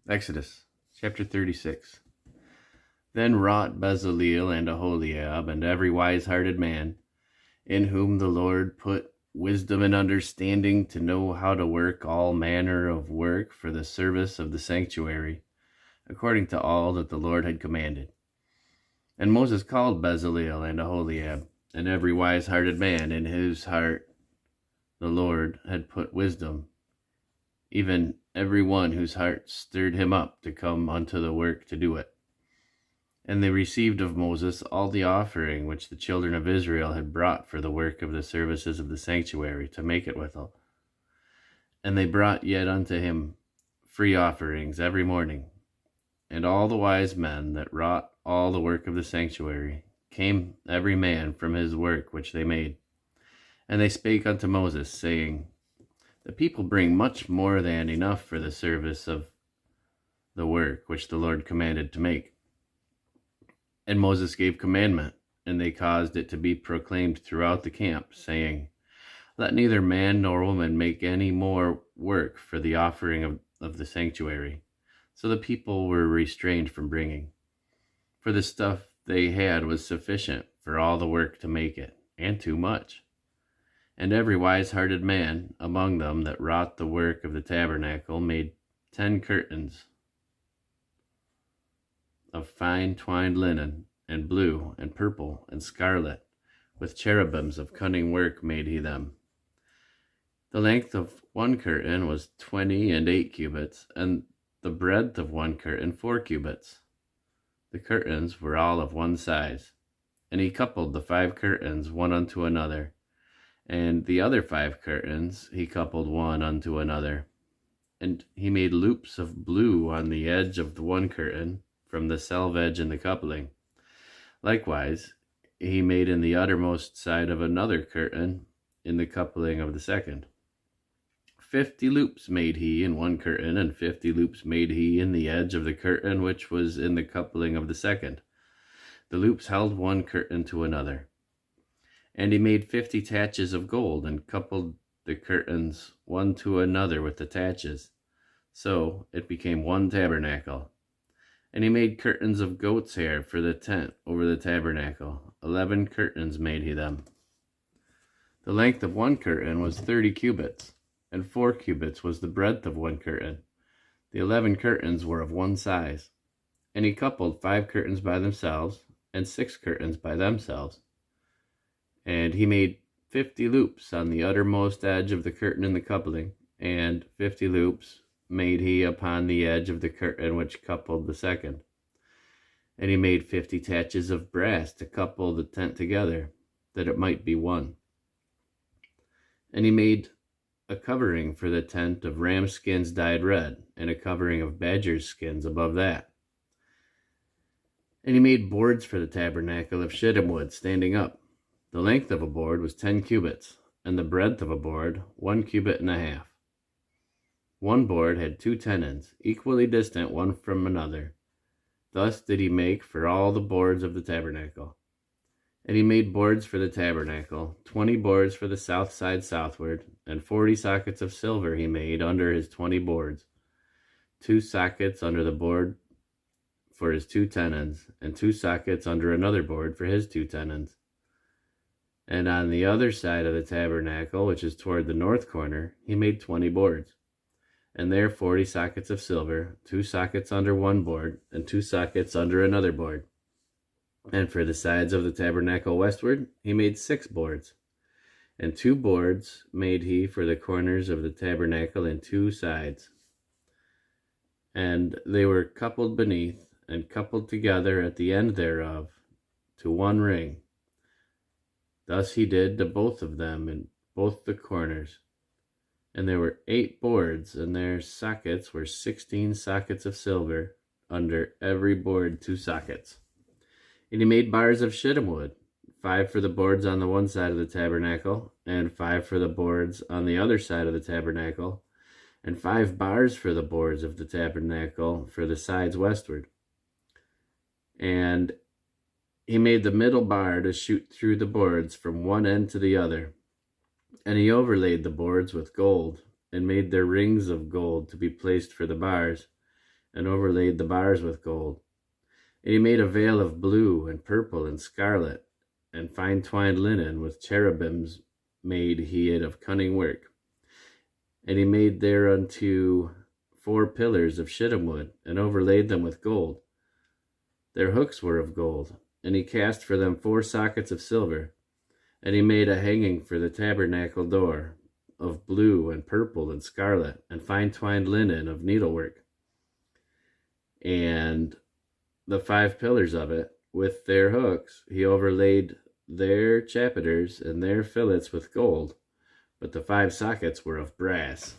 Exodus chapter 36. Then wrought Bezaleel and Aholiab and every wise-hearted man, in whom the Lord put wisdom and understanding to know how to work all manner of work for the service of the sanctuary, according to all that the Lord had commanded. And Moses called Bezaleel and Aholiab, and every wise-hearted man in whose heart the Lord had put wisdom, even every one whose heart stirred him up to come unto the work to do it. And they received of Moses all the offering which the children of Israel had brought for the work of the services of the sanctuary, to make it withal. And they brought yet unto him free offerings every morning. And all the wise men that wrought all the work of the sanctuary came every man from his work which they made. And they spake unto Moses, saying, The people bring much more than enough for the service of the work which the Lord commanded to make. And Moses gave commandment, and they caused it to be proclaimed throughout the camp, saying, Let neither man nor woman make any more work for the offering of the sanctuary. So the people were restrained from bringing. For the stuff they had was sufficient for all the work to make it, and too much. And every wise-hearted man among them that wrought the work of the tabernacle made 10 curtains of fine twined linen, and blue, and purple, and scarlet, with cherubims of cunning work made he them. The length of one curtain was 20 cubits, and the breadth of one curtain 4 cubits. The curtains were all of one size. And he coupled the 5 curtains one unto another, and the other 5 curtains he coupled one unto another. And he made loops of blue on the edge of the one curtain, from the selvedge in the coupling. Likewise, he made in the uttermost side of another curtain in the coupling of the second. 50 loops made he in one curtain, and 50 loops made he in the edge of the curtain which was in the coupling of the second. The loops held one curtain to another. And he made 50 taches of gold, and coupled the curtains one to another with the taches. So it became one tabernacle. And he made curtains of goat's hair for the tent over the tabernacle. 11 curtains made he them. The length of one curtain was 30 cubits, and 4 cubits was the breadth of one curtain. The 11 curtains were of one size. And he coupled 5 curtains by themselves, and 6 curtains by themselves. And he made 50 loops on the uttermost edge of the curtain in the coupling, and 50 loops made he upon the edge of the curtain which coupled the second. And he made 50 taches of brass to couple the tent together, that it might be one. And he made a covering for the tent of ram skins dyed red, and a covering of badger's skins above that. And he made boards for the tabernacle of shittim wood standing up. The length of a board was 10 cubits, and the breadth of a board 1 cubit and a half. One board had 2 tenons, equally distant one from another. Thus did he make for all the boards of the tabernacle. And he made boards for the tabernacle, 20 boards for the south side southward, and 40 sockets of silver he made under his 20 boards, 2 sockets under the board for his 2 tenons, and 2 sockets under another board for his 2 tenons. And on the other side of the tabernacle, which is toward the north corner, he made 20 boards. And there 40 sockets of silver, 2 sockets under one board, and 2 sockets under another board. And for the sides of the tabernacle westward, he made 6 boards. And 2 boards made he for the corners of the tabernacle in 2 sides. And they were coupled beneath, and coupled together at the end thereof, to one ring. Thus he did to both of them in both the corners. And there were 8 boards, and their sockets were 16 sockets of silver, under every board 2 sockets. And he made bars of shittim wood, 5 for the boards on the one side of the tabernacle, and 5 for the boards on the other side of the tabernacle, and 5 bars for the boards of the tabernacle for the sides westward. And he made the middle bar to shoot through the boards from one end to the other. And he overlaid the boards with gold, and made their rings of gold to be placed for the bars, and overlaid the bars with gold. And he made a veil of blue and purple and scarlet, and fine twined linen with cherubims made he it of cunning work. And he made thereunto 4 pillars of shittim wood, and overlaid them with gold. Their hooks were of gold, and he cast for them 4 sockets of silver. And he made a hanging for the tabernacle door of blue and purple and scarlet, and fine twined linen of needlework. And the 5 pillars of it, with their hooks, he overlaid their chapiters and their fillets with gold, but the 5 sockets were of brass.